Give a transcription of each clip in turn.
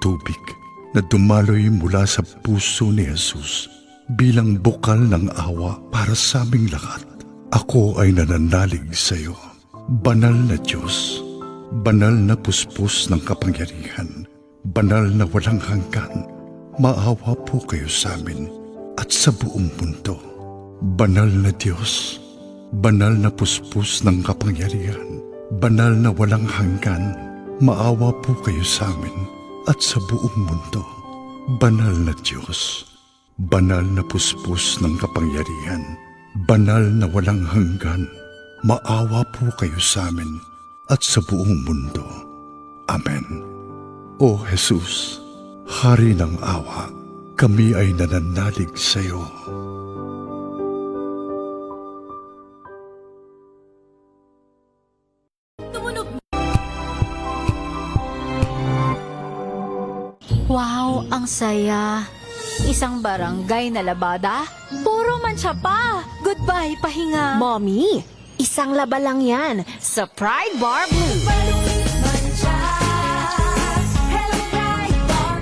tubig na dumaloy mula sa puso ni Jesus bilang bukal ng awa para sa aming lahat. Ako ay nananalig sa iyo, banal na Diyos, banal na puspos ng kapangyarihan, banal na walang hanggan. Maawa po kayo sa amin at sa buong mundo. Banal na Diyos, banal na puspos ng kapangyarihan, banal na walang hanggan. Maawa po kayo sa amin at sa buong mundo. Banal na Diyos, banal na puspos ng kapangyarihan, banal na walang hanggan. Maawa po kayo sa amin at sa buong mundo. Amen. O Jesus, Hari ng awa, kami ay nananalig sa iyo. Wow, ang saya. Isang barangay na labada? Puro mancha pa. Goodbye, pahinga. Mommy, isang laba lang yan sa Pride Bar Blue.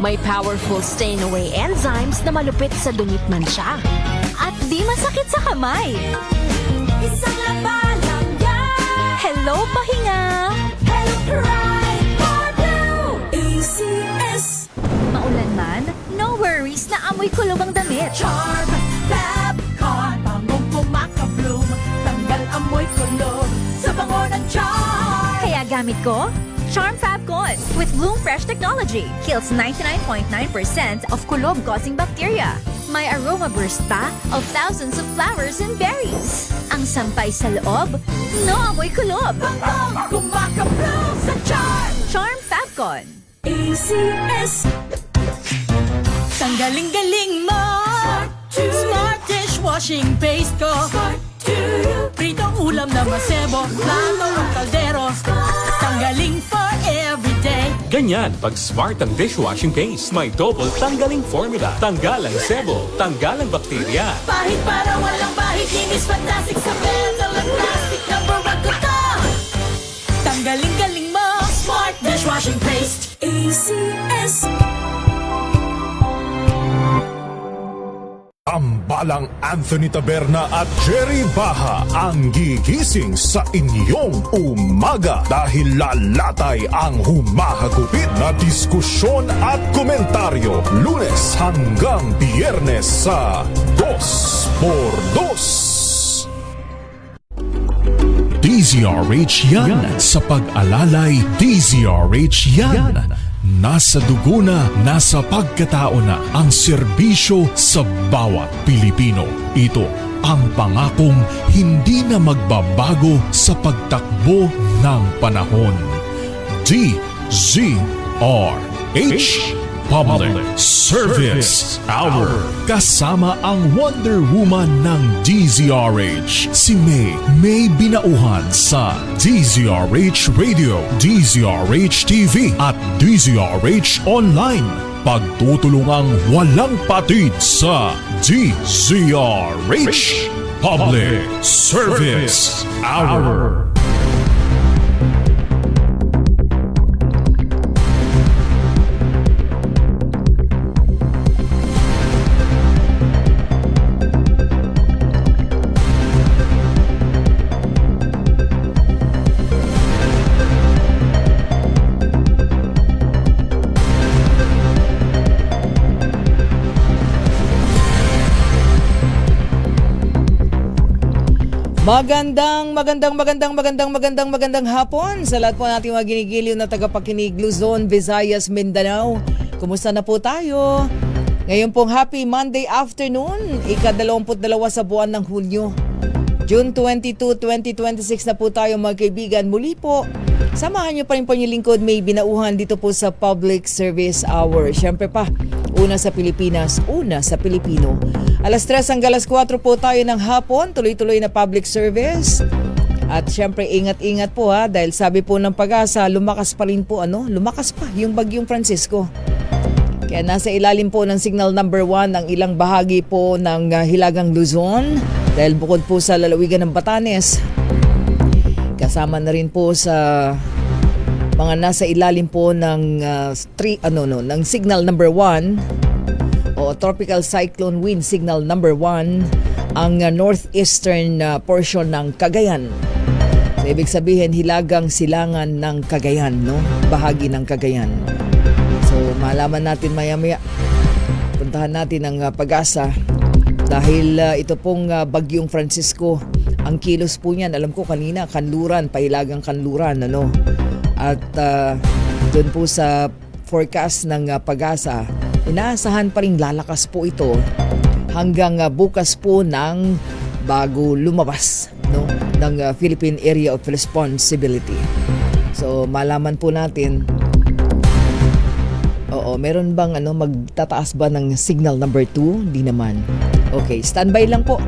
May powerful stain-away enzymes na malupit sa dumit mancha. At di masakit sa kamay. Isang laba lang yan. Hello, pahinga. Hello, Pride Bar Blue. ACS. Maulan man, no worries na amoy kulog ang damit. Charm Fab Con, bangong pumakabloom, tanggal amoy kulog sa bango ng charm. Kaya gamit ko, Charm Fab Con with Bloom Fresh Technology. Kills 99.9% of kulob-causing bacteria. May aroma burst pa of thousands of flowers and berries. Ang sampay sa loob, no amoy kulob. Bangong pumakabloom sa charm. Charm Fab Con. ACS. Tanggaling-galing mo, Smart dishwashing paste ko. Pritong ulam na masebo, plato o kaldero, tanggaling for everyday. Ganyan pag Smart ang dishwashing paste. May double tanggaling formula. Tanggal ang sebo, tanggal ang bakterya. Pahit para walang bahid, linis fantastic sa metal at plastic, number one ko to. Tanggaling-galing mo, Smart dishwashing paste. ACS. Tambalang Anthony Taberna at Jerry Baha ang gigising sa inyong umaga dahil lalatay ang humahagupit na diskusyon at komentaryo Lunes hanggang Biyernes sa 2x2. DZRH yan sa pag-alalay, DZRH yan. Nasa dugo na, nasa pagkatao na ang serbisyo sa bawat Pilipino. Ito ang pangakong hindi na magbabago sa pagtakbo ng panahon. DZRH Public Service Hour. Kasama ang Wonder Woman ng DZRH, si May Binauhan sa DZRH Radio, DZRH TV at DZRH Online. Pagtutulungang walang patid sa DZRH Public Service Hour. Magandang hapon sa lahat po nating mga ginigiliw na tagapakinig Luzon, Visayas, Mindanao. Kumusta na po tayo? Ngayon pong happy Monday afternoon, ika-22 sa buwan ng Hunyo. June 22, 2026 na po tayo mga kaibigan. Muli po, samahan niyo pa rin po yung lingkod May Binauhan dito po sa Public Service Hour. Siyempre pa, una sa Pilipinas, una sa Pilipino. Alas 3 hanggang alas 4 po tayo ng hapon, tuloy-tuloy na public service. At syempre ingat-ingat po dahil sabi po ng Pag-asa, lumakas pa yung Bagyong Francisco. Kaya nasa ilalim po ng signal number 1 ang ilang bahagi po ng Hilagang Luzon dahil bukod po sa lalawigan ng Batanes, kasama na rin po sa mga nasa ilalim po ng ng signal number 1 o tropical cyclone wind signal number 1 ang northeastern portion ng Cagayan. So, ibig sabihin hilagang silangan ng Cagayan, no? Bahagi ng Cagayan. So malaman natin maya-maya. Puntahan natin ang Pag-asa dahil ito pong Bagyong Francisco, ang kilos po niyan, alam ko kanina, kanluran, pahilagang kanluran, ano? At doon po sa forecast ng Pag-asa, inaasahan pa rin lalakas po ito hanggang bukas po ng bago lumabas, no, ng Philippine Area of Responsibility. So malaman po natin, meron bang magtataas ba ng signal number 2? Di naman. Okay, standby lang po.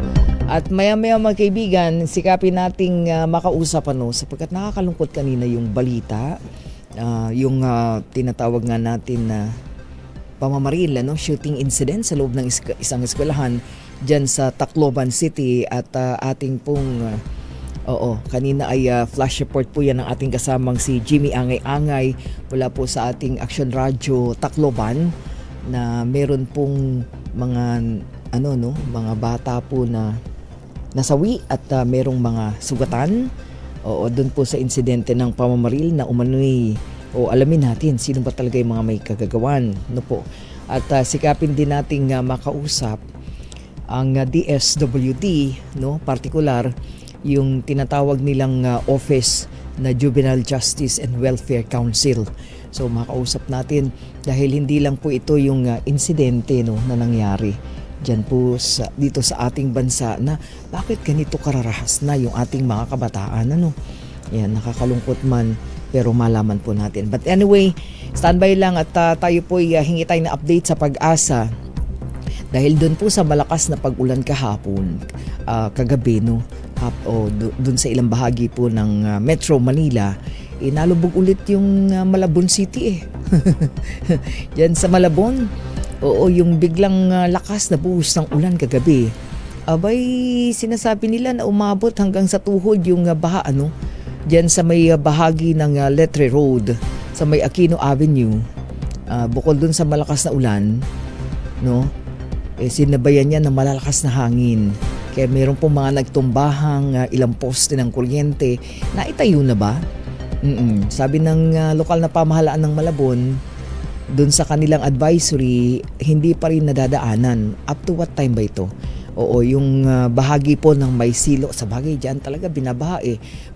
At maya-maya mga kaibigan, sikapin nating makausap sapagkat nakakalungkot kanina yung balita, yung tinatawag nga natin na pamamaril, shooting incident sa loob ng isang eskwelahan dyan sa Tacloban City at ating pong kanina ay flash report po yan ng ating kasamang si Jimmy Angay-Angay mula po sa ating Action Radio Tacloban na meron pong mga mga bata po na nasawi at merong mga sugatan. Doon po sa insidente ng pamamaril na umano'y alamin natin sino ba talaga yung mga may kagagawan, no po. At sikapin din nating makausap ang DSWD, no, partikular yung tinatawag nilang office na Juvenile Justice and Welfare Council. So makausap natin dahil hindi lang po ito yung insidente, no, na nangyari diyan po dito sa ating bansa na bakit ganito kararahas na yung ating mga kabataan, Yan, nakakalungkot man pero malaman po natin. But anyway, standby lang at tayo po hingi tayo na update sa Pag-asa dahil doon po sa malakas na pag-ulan kahapon, kagabi, no, doon sa ilang bahagi po ng Metro Manila, nalubog ulit yung Malabon City Diyan sa Malabon, yung biglang lakas na buhos ng ulan kagabi. Abay, sinasabi nila na umabot hanggang sa tuhod yung baha, diyan sa may bahagi ng Letre Road, sa may Aquino Avenue. Bukod dun sa malakas na ulan, no, sinabayan niya ng malalakas na hangin. Kaya meron pong mga nagtumbahang ilang poste ng kuryente na itayo na ba? Sabi ng lokal na pamahalaan ng Malabon, dun sa kanilang advisory, hindi pa rin nadadaanan. Up to what time ba ito? Yung bahagi po ng Maysilo, sa bagay dyan talaga binabaha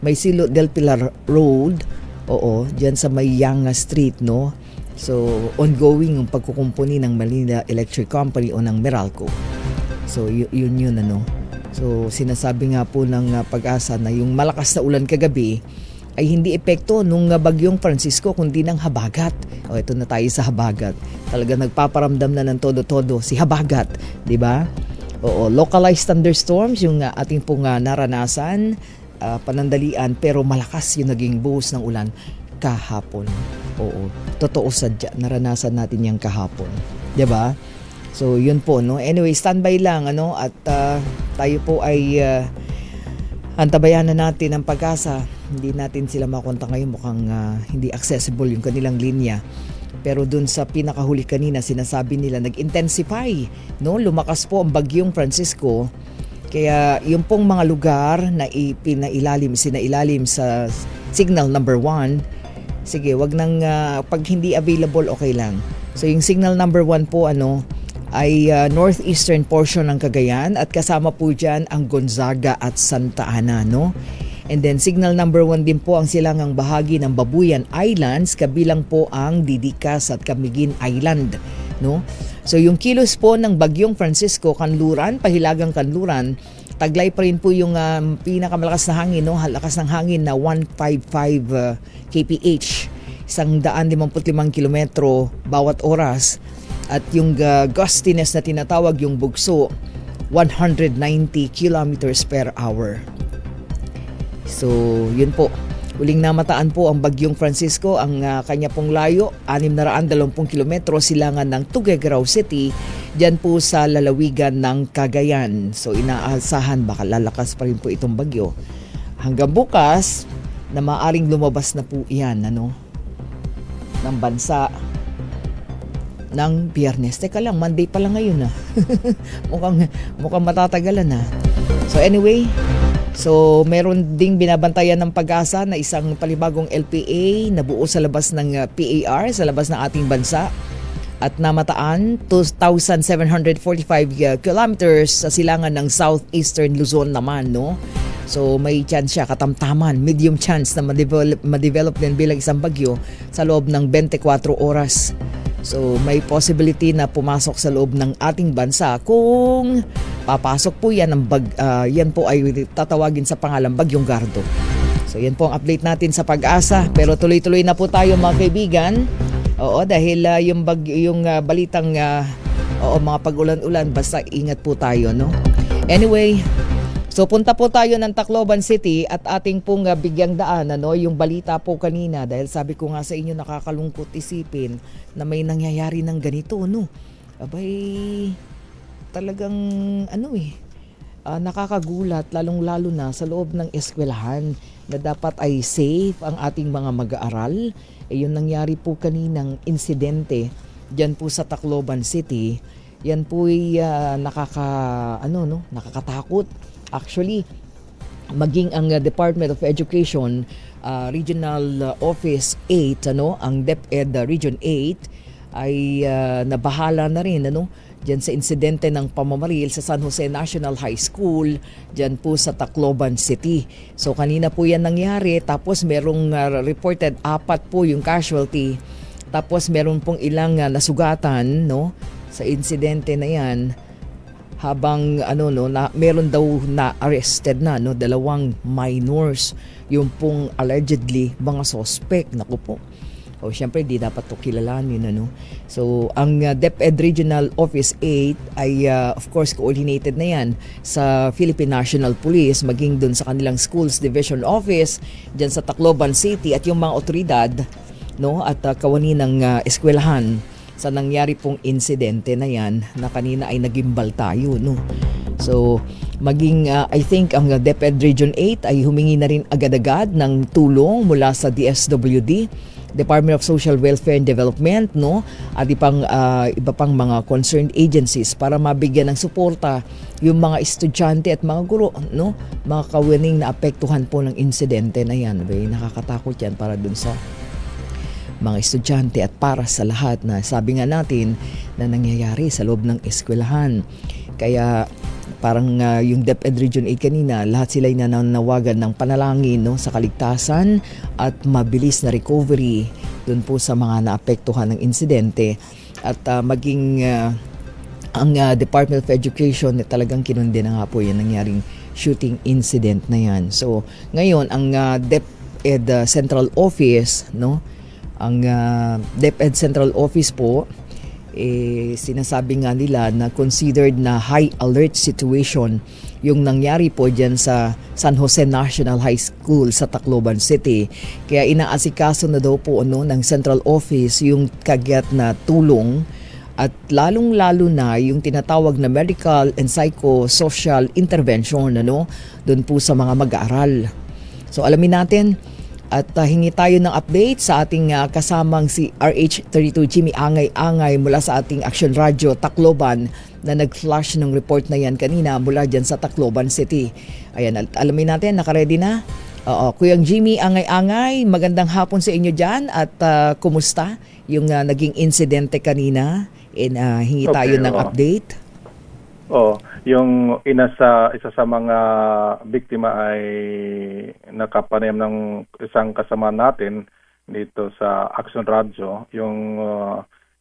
Maysilo del Pilar Road, dyan sa may Yanga Street, no? So, ongoing yung pagkukumpuni ng Manila Electric Company o ng Meralco. So, yun, So, sinasabi nga po ng Pag-asa na yung malakas na ulan kagabi ay hindi epekto nung Bagyong Francisco kundi ng habagat. Ito na tayo sa habagat. Talaga nagpaparamdam na ng todo-todo si habagat, di ba? Localized thunderstorms yung ating pong naranasan, panandalian, pero malakas yung naging buhos ng ulan kahapon. Totoo sadya, naranasan natin yung kahapon, di ba? So yun po, no. Anyway, standby lang, at tayo po ay antabayan na natin ang Pag-asa. Hindi natin sila makontak ngayon, mukhang hindi accessible yung kanilang linya. Pero dun sa pinakahuli kanina, sinasabi nila nag-intensify, no? Lumakas po ang Bagyong Francisco. Kaya yung pong mga lugar na sinailalim sa signal number 1, sige, wag nang pag hindi available, okay lang. So yung signal number 1 po ay northeastern portion ng Cagayan at kasama po dyan ang Gonzaga at Santa Ana, no? And then signal number 1 din po ang silangang bahagi ng Babuyan Islands, kabilang po ang Didicas at Camiguin Island, no? So yung kilos po ng Bagyong Francisco, kanluran, pahilagang kanluran, taglay pa rin po yung pinakamalakas na hangin, no? Lakas ng hangin na 155 kph, 155 kilometro bawat oras. At yung gustiness na tinatawag yung bugso, 190 kilometers per hour. So, yun po. Huling namataan po ang Bagyong Francisco. Ang kanya pong layo, 620 kilometro, silangan ng Tuguegarao City, dyan po sa lalawigan ng Cagayan. So, inaasahan baka lalakas pa rin po itong bagyo. Hanggang bukas, na maaring lumabas na po iyan, ng bansa ng Biyernes. Teka lang, Monday pa lang ngayon mukhang matatagalan na. So anyway, meron ding binabantayan ng Pag-asa na isang palibagong LPA na buo sa labas ng PAR, sa labas ng ating bansa. At namataan 2,745 kilometers sa silangan ng southeastern Luzon naman, no? So may chance siya, katamtaman, medium chance na ma-develop din bilang isang bagyo sa loob ng 24 oras. So may possibility na pumasok sa loob ng ating bansa. Kung papasok po yan, yan po ay tatawagin sa pangalang Bagyong Gardo. So yan po ang update natin sa Pag-asa. Pero tuloy-tuloy na po tayo mga kaibigan. Oo, dahil yung balitang mga pag-ulan-ulan, basta ingat po tayo, no? Anyway, so punta po tayo ng Tacloban City at ating pong bigyang daan, yung balita po kanina, dahil sabi ko nga sa inyo, nakakalungkot isipin na may nangyayari ng ganito, no? Abay, talagang nakakagulat, lalong-lalo na sa loob ng eskwelahan na dapat ay safe ang ating mga mag-aaral. Yung nangyari po kaninang insidente diyan po sa Tacloban City, yan po ay nakakatakot. Actually, maging ang Department of Education Regional Office 8, ang DepEd Region 8 ay nabahala na rin diyan sa insidente ng pamamaril sa San Jose National High School diyan po sa Tacloban City. So kanina po yan nangyari, tapos merong reported 4 po yung casualty, tapos meron pong ilang nasugatan sa insidente na yan, habang meron daw na arrested na 2 minors, yung pong allegedly mga suspect. Naku po. O syempre di dapat to kilalanin, So ang DepEd Regional Office 8 ay of course coordinated na yan sa Philippine National Police, maging dun sa kanilang Schools Division Office diyan sa Tacloban City at yung mga otoridad at kawani ng eskwelahan sa nangyari pong insidente na yan na kanina ay nagimbal tayo, So maging I think ang DepEd Region 8 ay humingi na rin agad-agad ng tulong mula sa DSWD, Department of Social Welfare and Development, at iba pang mga concerned agencies para mabigyan ng suporta yung mga estudyante at mga guro, mga kawining na apektuhan po ng insidente na yan. Nakakatakot yan para dun sa mga estudyante at para sa lahat na sabi nga natin na nangyayari sa loob ng eskwelahan. Kaya parang yung DepEd Region 8 kanina, lahat sila ay nananawagan ng panalangin sa kaligtasan at mabilis na recovery dun po sa mga naapektuhan ng insidente. At maging ang Department of Education talagang kinundi na nga po yung nangyaring shooting incident na yan. So ngayon ang DepEd Central Office, ang DepEd Central Office po, sinasabi nga nila na considered na high alert situation yung nangyari po dyan sa San Jose National High School sa Tacloban City. Kaya inaasikaso na daw po ng Central Office yung kagyat na tulong at lalong-lalo na yung tinatawag na medical and psychosocial intervention doon po sa mga mag-aaral. So alamin natin at hingi tayo ng update sa ating kasamang si RH32 Jimmy Angay-Angay mula sa ating Action Radio Tacloban na nag-flash ng report na yan kanina mula dyan sa Tacloban City. Ayan, alamin natin, nakaready na? Kuyang Jimmy Angay-Angay, magandang hapon sa inyo dyan at kumusta yung naging insidente kanina? Hingi tayo ng update. Yung isa sa mga biktima ay nakapanayam ng isang kasama natin dito sa Action Radio. Yung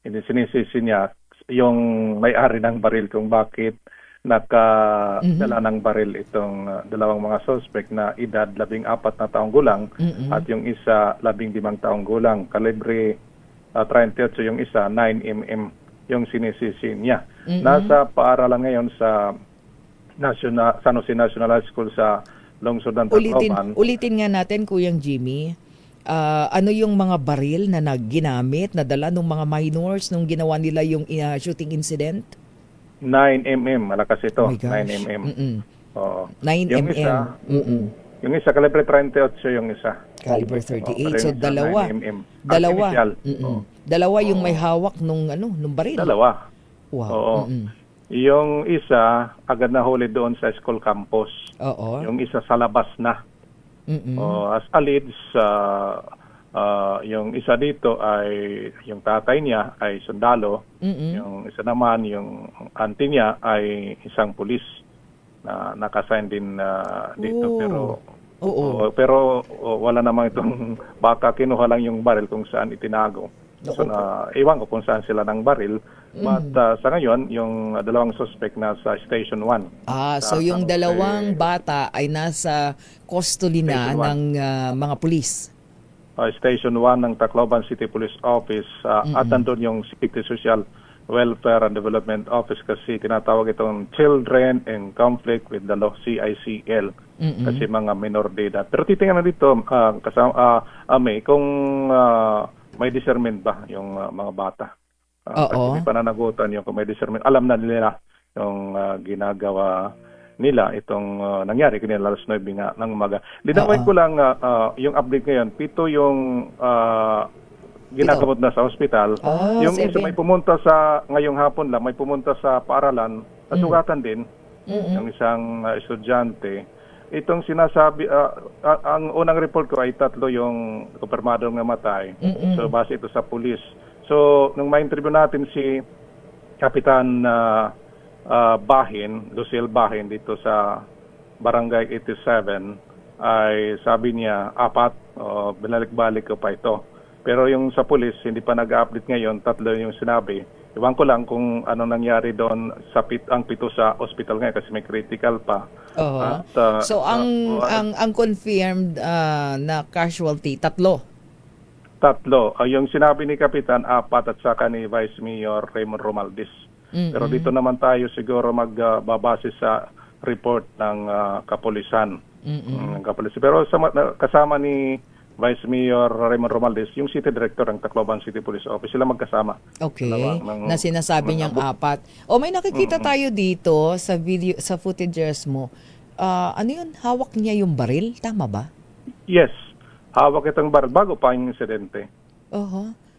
sinisisi niya yung may-ari ng baril kung bakit nakadala ng baril itong dalawang mga suspect na edad 14 na taong gulang at yung isa 15 taong gulang. Kalibre 38 yung isa, 9mm yung sinisisi niya. Nasa paaralan ngayon sa San Jose National High School sa lungsod ng Tacloban. Ulitin nga natin, Kuyang Jimmy, ano yung mga baril na ginamit, nadala ng mga minors nung ginawa nila yung shooting incident? 9mm, malakas ito. Oh my gosh. 9mm. Oo. 9mm. Yung isa, Yung isa, calibre 38 yung isa. Caliber 38. Oh, So, rin sa dalawa. 9mm. Dalawa. Artificial. Mm-mm. Dalawa yung may hawak nung baril. Dalawa. Wow. Oo. Mm-mm. Yung isa, agad na huli doon sa school campus. Oo. Yung isa sa labas na. Mm-mm. As a leads, yung isa dito ay, yung tatay niya ay sundalo. Mm-mm. Yung isa naman, yung auntie niya ay isang pulis na nakasign din dito. Oh. Pero Oo. pero wala namang itong baka, kinuha lang yung baril kung saan itinago. So iwan ko kung saan sila ng baril. But sa ngayon, yung dalawang suspect nasa Station 1. So yung dalawang bata ay nasa custody na Station ng mga pulis. Station 1 ng Tacloban City Police Office at nandun yung City Social Welfare and Development Office kasi tinatawag itong Children in Conflict with the Law, CICL, kasi mga minor de edad. Pero titingnan dito, May, kung may discernment ba yung mga bata. Kasi may pananagutan yung kung may discernment. Alam na nila yung ginagawa nila itong nangyari kanina alas 9 nga ng umaga. Linawin ko lang yung update ngayon. 7 yung ginagamot na sa ospital. Yung isa may pumunta sa ngayong hapon lang, may pumunta sa paaralan, nasugatan din yung isang estudyante. Itong sinasabi, ang unang report ko ay 3 yung kumpirmadong namatay. So base ito sa pulis. So nung ma-interview natin si Kapitan Bahin, Lucille Bahin dito sa Barangay 87, ay sabi niya 4, binalik-balik ko pa ito. Pero yung sa pulis, hindi pa nag-update ngayon, 3 yung sinabi. Iwan ko lang kung ano nangyari doon sa ang 7 sa hospital ngayon kasi may critical pa. At, so ang confirmed na casualty 3. 3. Yung sinabi ni Kapitan 4 at saka ni Vice Mayor Raymond Romaldes. Pero dito naman tayo siguro magbabase sa report ng kapulisan. Pero kasama ni Vice Mayor Raymond Romaldes, yung City Director ng Tacloban City Police Office, sila magkasama. Okay, na sinasabi niyang 4. May nakikita tayo dito sa video, sa footages mo. Ano yun? Hawak niya yung baril? Tama ba? Yes. Hawak itong baril bago pa yung insidente.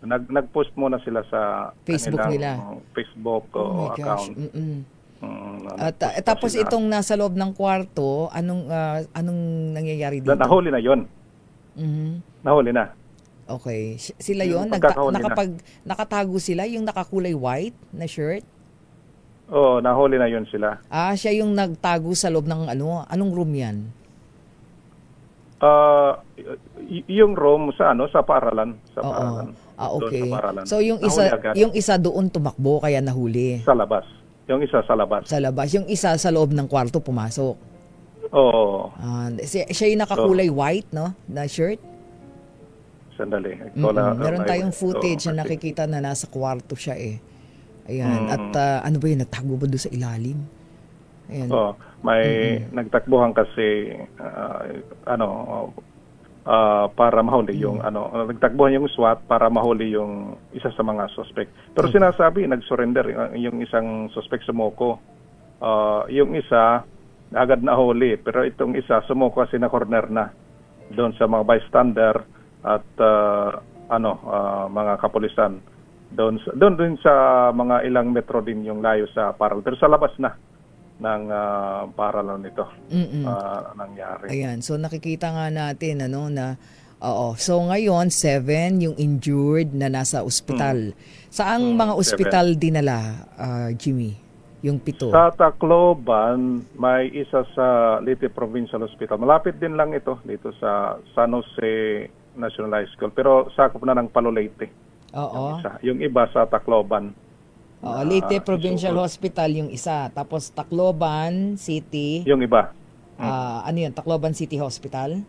Nag-post muna sila sa Facebook nila. Facebook account. Tapos itong nasa loob ng kwarto, anong nangyayari dito? Nahuli na yon. Nahuli na. Okay. Sila yon nakatago sila, yung nakakulay white na shirt? Nahuli na yon sila. Siya yung nagtago sa loob ng anong room yan? Yung room sa sa paaralan, okay. Sa paaralan. So yung isa doon tumakbo kaya nahuli. Sa labas. Yung isa sa labas. Sa labas. Yung isa sa loob ng kwarto pumasok. Oo. Siya yung nakakulay white, no? Na shirt? Sandali. Meron tayong footage na nakikita na nasa kwarto siya eh. Ayan. At ano ba yun? Natago ba doon sa ilalim? Ayan. May nagtakbuhan kasi para mahuli yung nagtakbuhan yung SWAT para mahuli yung isa sa mga suspect. Pero sinasabi nag-surrender yung isang suspect sumoko. Yung isa agad na huli, pero itong isa sumuko kasi na corner na doon sa mga bystander at mga kapulisan doon sa mga ilang metro din yung layo sa paral, pero sa labas na ng paralan nito nangyari. Ayan, so nakikita nga natin na so ngayon 7 yung injured na nasa ospital. Saang mga ospital dinala, Jimmy? Yung 7. Sa Tacloban, may isa sa Leyte Provincial Hospital. Malapit din lang ito dito sa San Jose National High School. Pero sakop na ng Palo Leyte. Yung iba sa Tacloban. Leyte Provincial Hospital yung isa. Tapos Tacloban City. Yung iba. Ano yun? Tacloban City Hospital?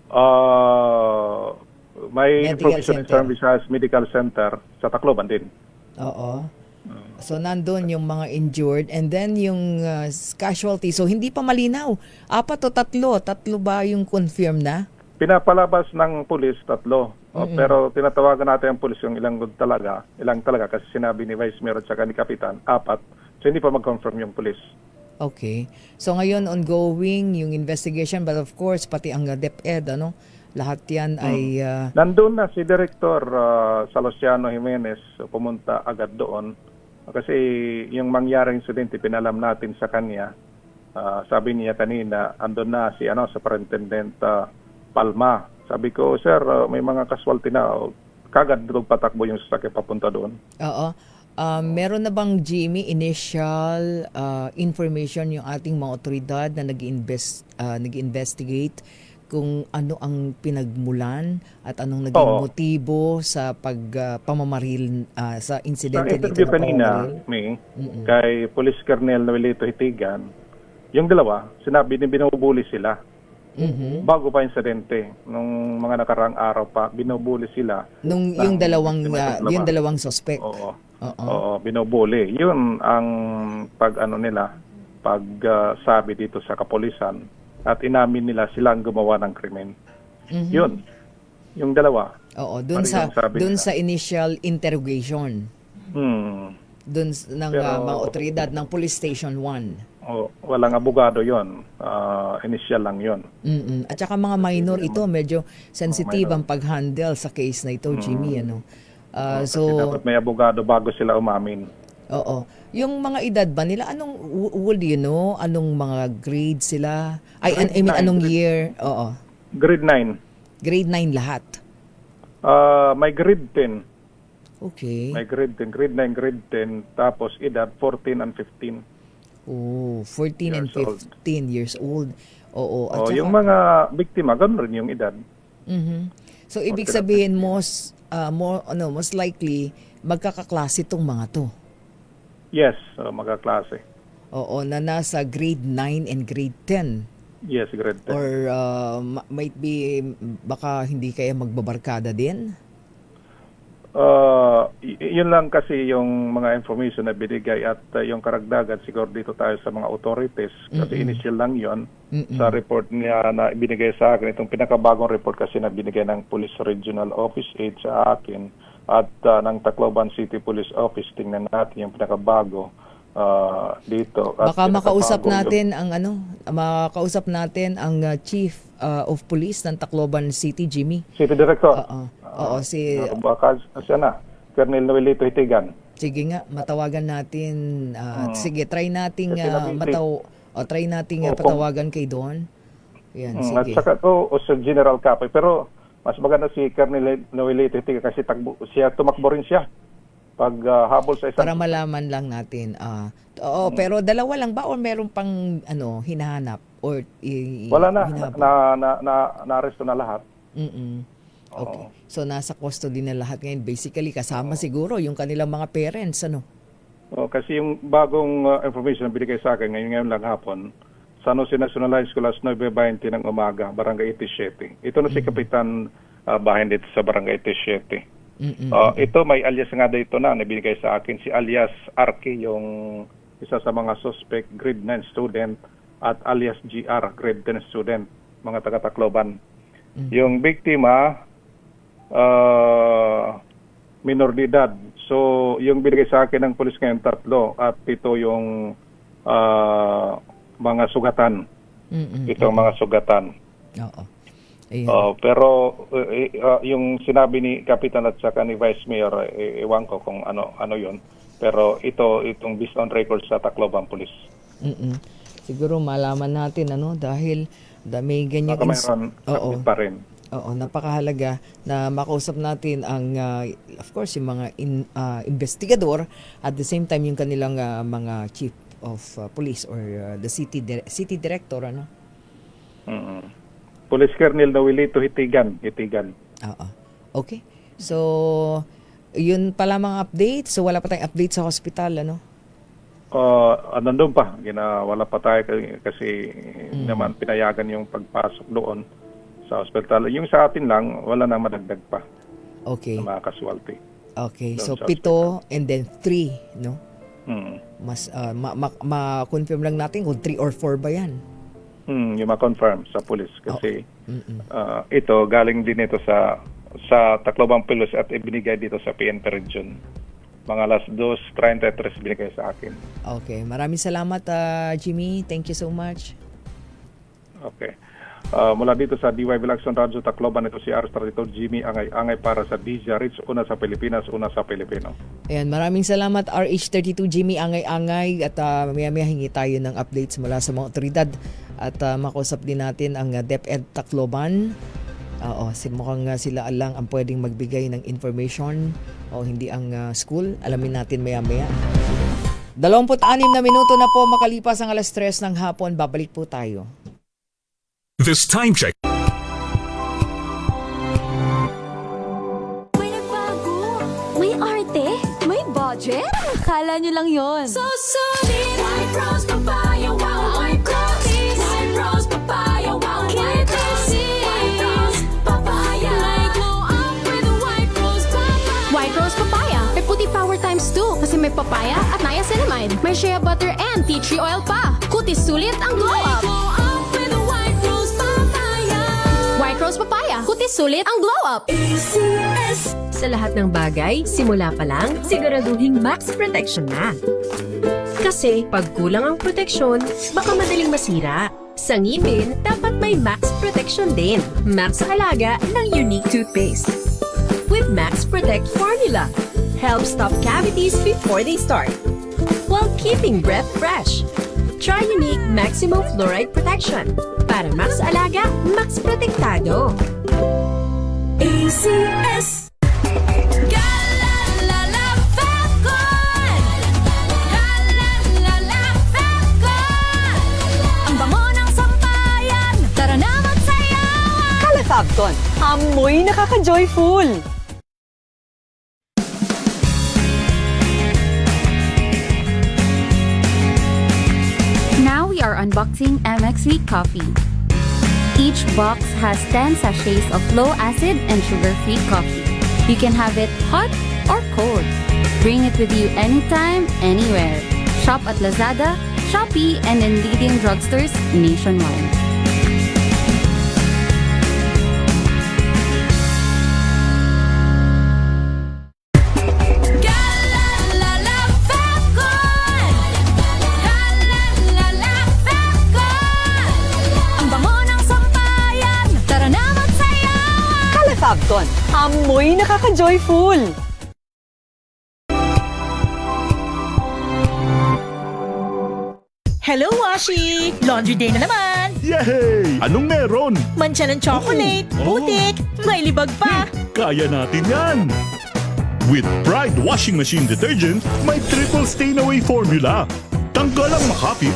May Provincial Services Medical Center sa Tacloban din. So nandun yung mga injured and then yung casualty. So hindi pa malinaw. 4 o 3? 3 ba yung confirm na? Pinapalabas ng pulis 3. Pero tinatawagan natin ang pulis yung ilang talaga kasi sinabi ni Vice Mayor at saka ni Kapitan 4. So hindi pa mag-confirm yung pulis. Okay. So ngayon ongoing yung investigation, but of course pati ang DepEd, ano, lahat yan ay Nandun na si Director Salosiano Jimenez, pumunta agad doon. Kasi yung mangyaring insidente, pinalam natin sa kanya. Sabi niya kanina, andun na si Superintendent Palma. Sabi ko, sir, may mga casualty na. Kagad doon patakbo yung sasakyan papunta doon. Oo. Meron na bang, Jimmy, initial information yung ating mga otoridad na nag-investigate kung ano ang pinagmulan at anong naging motibo sa pamamaril sa Sa insidente dito interview na kanina, pamamaril? kay Police Colonel Noelito Hitigan, yung dalawa, sinabi din binubuli sila. Bago pa insidente, nung mga nakaraang araw pa, binubuli sila. Yung dalawang suspect. Oo, binubuli. Yun ang pagsabi dito sa kapulisan at inamin nila silang gumawa ng krimen. Yun. Yung dalawa. Oo, dun sa initial interrogation. Dun ng mga otoridad ng Police Station 1. Walang abogado yon, initial lang yon. At saka mga minor ito, medyo sensitive ang pag-handle sa case na ito, Jimmy, ano. So dapat may abogado bago sila umamin. Oo. Yung mga edad ba nila, anong anong mga grade sila? I mean anong year? Oo. Grade 9. Grade 9 lahat. May grade 10. Okay. May grade 10, grade 9, grade 10, tapos edad 14 and 15. Oh, 14 and 15 years old. Oo. At saka, yung mga biktima, ganoon rin yung edad. So ibig sabihin most likely magkakaklase tong mga to. Yes, magkaklase. Oo, na nasa grade 9 and grade 10. Yes, grade 10. Or might be baka hindi kaya magbabarkada din. Yun lang kasi yung mga information na binigay at yung karagdagan siguro dito tayo sa mga authorities kasi initial lang yon sa report niya na binigay sa akin. Itong pinakabagong report kasi na binigay ng Police Regional Office 8 sa akin at ng Tacloban City Police Office. Tingnan natin yung pinakabago dito. At baka makausap natin ang Chief of Police ng Tacloban City, Jimmy. City Director. Oo, si baka siya na, Colonel Noelito Hitigan. Sige nga, matawagan natin. Sige, try nating patawagan kay Don. Yan, sige. At saka o sa General Capoy, pero mas maganda si Colonel Noelito Hitigan kasi tumakbo rin siya pag habol sa isang... Para malaman lang natin. Pero dalawa lang ba o meron pang hinahanap? Or wala na. Na-arresto na lahat. Okay. So nasa custody na lahat ngayon. Basically kasama siguro yung kanilang mga parents, ano? Kasi yung bagong information na binigay sa akin ngayon lang hapon, San Jose National High School, 9:20 ng umaga, Barangay 87. Ito na si Kapitan bahin dito sa Barangay 87. Ito may alias nga dito na binigay sa akin, si alias Arke, yung isa sa mga suspect, grade 9 student, at alias GR, grade 10 student, mga taga-Tacloban. Yung biktima, minor de edad. So, yung binigay sa akin ng pulis ngayon, 3 at ito yung mga sugatan. Ito ang mga sugatan. Oo. Pero yung sinabi ni Kapitan at saka ni Vice Mayor, ewan ko kung ano yon. Pero itong based on record sa Tacloban Police. Siguro malaman natin dahil may ganyan pa rin. Oo, napakahalaga na makausap natin ang of course yung mga investigador at the same time yung kanilang mga chief of police or the city director, ano. Police Colonel Noelito Hitigan. Oo. Okay. So yun pa lamang update. So wala pa tayong update sa hospital, ano? Nandun pa. Wala pa tayo kasi naman pinayagan yung pagpasok doon sa hospital. Yung sa atin lang, wala na madagdag pa. Okay. Na mga casualty. Okay. So 7 and then 3, no? Mas ma-confirm lang natin kung 3 or 4 ba yan. Yung ma-confirm sa police kasi ito galing din ito sa Tacloban Police at ibinigay dito sa PNP region. mga alas 2:33 binigay sa akin. Okay, maraming salamat Jimmy. Thank you so much. Okay. Mula dito sa DYB Action Radio Tacloban, ito si Arstrator Jimmy Angay para sa DJ Rich, una sa Pilipinas, una sa Pilipino. Ayan, maraming salamat RH32 Jimmy Angay at maya-maya hingi tayo ng updates mula sa mga otoridad at makausap din natin ang DepEd Tacloban. Mukhang sila lang ang pwedeng magbigay ng information o hindi ang school. Alamin natin maya-maya. 26 na minuto na po makalipas ang alas 3 ng hapon. Babalik po tayo. This time check. May nagbago, may arte, may budget. Akala nyo lang yon. So solid! White Rose Papaya, wow! White Rose! White Rose Papaya, wow! White Rose! White Rose Papaya! May glow up with the White Rose Papaya! White Rose Papaya. May puti power times 2 kasi may papaya at niacinamide. May shea butter and tea tree oil pa. Kutis sulit ang glow up. Glow up with the White Rose Papaya! White Rose Papaya. Kutis sulit ang glow up. ACS! Sa lahat ng bagay, simula pa lang, siguraduhing max protection na. Kasi pag kulang ang proteksyon, baka madaling masira. Sa ngipin, dapat may max protection din. Max sa halaga ng Unique Toothpaste. With Max Protect Formula, help stop cavities before they start, while keeping breath fresh. Try Unique Maximum Fluoride Protection. Para max alaga, max protektado. ACS! Galalala Falcon! Galalala Falcon! Ang bango ng sampayan, tara na magsayawan! Calefabton, amoy nakaka-joyful! Now we are unboxing MX3 coffee. Each box has 10 sachets of low-acid and sugar-free coffee. You can have it hot or cold. Bring it with you anytime, anywhere. Shop at Lazada, Shopee, and in leading drugstores nationwide. Galalala Falcon! Galalala Falcon! Ang bango ng sampayan, tara na magsayawan! Calefabton, amoy nakaka-joyful! Hello, Washi! Laundry day na naman! Yay! Anong meron? Mancha ng chocolate, putik, may libag pa! Kaya natin yan! With Pride Washing Machine Detergent, may triple stain-away formula. Tanggal ang makapit,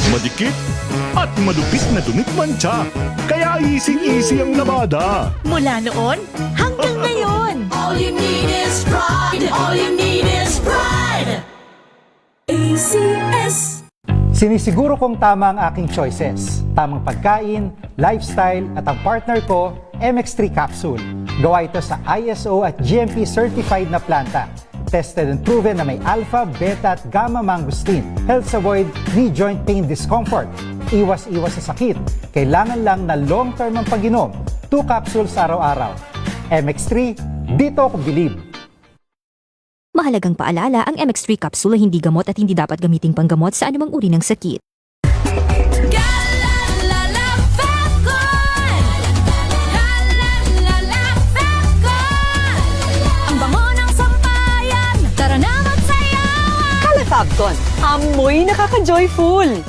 madikit, at malupit na dumit mancha. Kaya easy-easy ang labada. Mula noon hanggang ngayon! All you need is pride! All you need is pride! ACS! Sinisiguro kong tama ang aking choices. Tamang pagkain, lifestyle, at ang partner ko, MX3 Capsule. Gawa ito sa ISO at GMP certified na planta. Tested and proven na may alpha, beta, at gamma mangosteen. Helps avoid knee joint pain discomfort. Iwas-iwas sa sakit. Kailangan lang na long-term ang pag-inom. 2 capsules araw-araw. MX3, dito ako believe. Mahalagang paalala, ang MX3 capsule ay hindi gamot at hindi dapat gamiting panggamot sa anumang uri ng sakit. Galalala Falcon! Galalala Falcon! Ang bango ng sampayan, tara na magsayawan! Calefabton, amoy nakaka-joyful!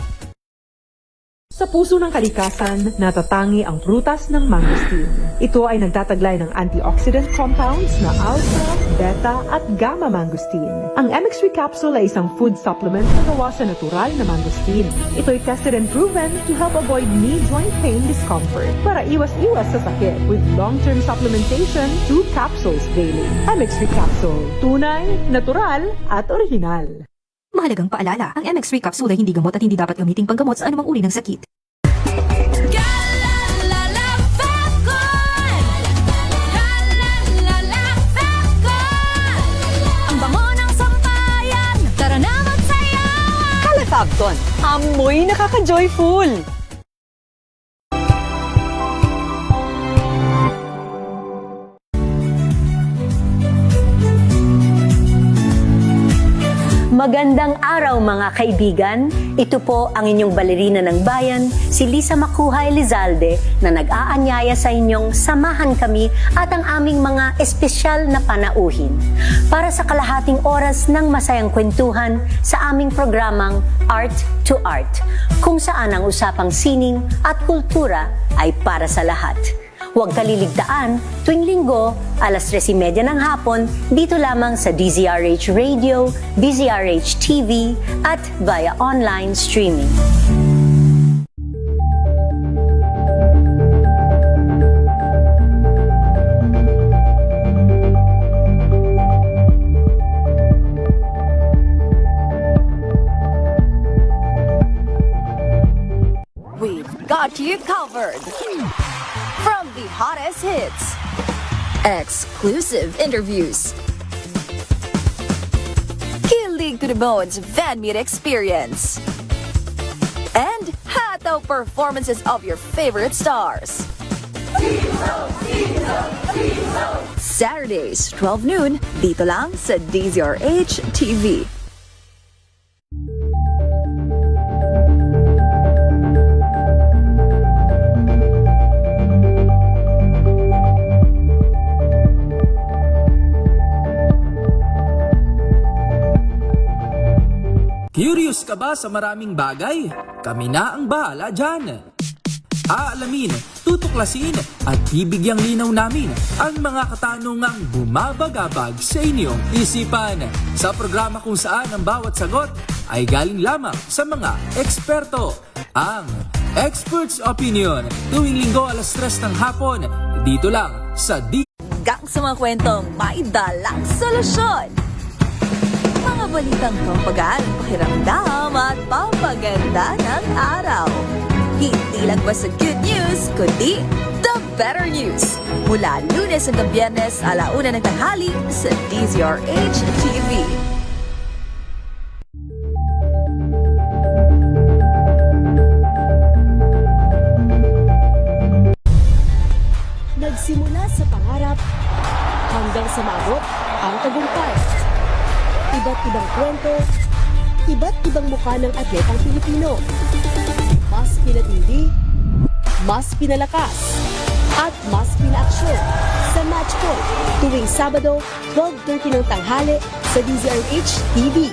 Sa puso ng kalikasan, natatangi ang prutas ng mangosteen. Ito ay nagtataglay ng antioxidant compounds na alpha, beta, at gamma mangosteen. Ang MX3 capsule ay isang food supplement na gawa sa natural na mangosteen. Ito ay tested and proven to help avoid knee joint pain discomfort para iwas-iwas sa sakit with long-term supplementation 2 capsules daily. MX3 capsule, tunay, natural, at original. Mahalagang paalala, ang MX3 capsule ay hindi gamot at hindi dapat gamiting panggamot sa anumang uri ng sakit. Galalala Falcon! Galalala Falcon! Ang bango ng sampayan, tara na magsayawan! Calefabton, amoy nakaka-joyful! Magandang araw mga kaibigan. Ito po ang inyong balerina ng bayan, si Lisa Makuha Elizalde, na nag-aanyaya sa inyong samahan kami at ang aming mga espesyal na panauhin para sa kalahating oras ng masayang kwentuhan sa aming programang Art to Art, kung saan ang usapang sining at kultura ay para sa lahat. Huwag kaliligtaan, tuwing linggo, alas 3:30 ng hapon, dito lamang sa DZRH Radio, DZRH TV, at via online streaming. We've got you covered. From the hottest hits, exclusive interviews, kilig to the bones fan meet experience, and hataw performances of your favorite stars. Saturdays, 12 noon, dito lang sa DZRH TV. Curious ka ba sa maraming bagay? Kami na ang bahala dyan. Aalamin, tutuklasin at bibigyang linaw namin ang mga katanungang bumabagabag sa inyong isipan. Sa programa kung saan ang bawat sagot ay galing lamang sa mga eksperto. Ang Expert's Opinion, tuwing linggo alas 3 ng hapon, dito lang sa Gang sa mga kwentong may dalang solusyon. Mga balitang pampagaan, pakiramdam at pampaganda ng araw. Hindi lang ba sa good news, kundi the better news. Mula Lunes hanggang Biyernes, 1:00 ng tanghali sa DZRH TV. Nagsimula sa pangarap hanggang sa maabot ang tagumpay. Iba't ibang kwento, iba't ibang mukha ng atletang Pilipino. Mas pinatindi, mas pinalakas, at mas pinaaksyon sa Match Point tuwing Sabado, 12:30 ng tanghali sa DZRH TV.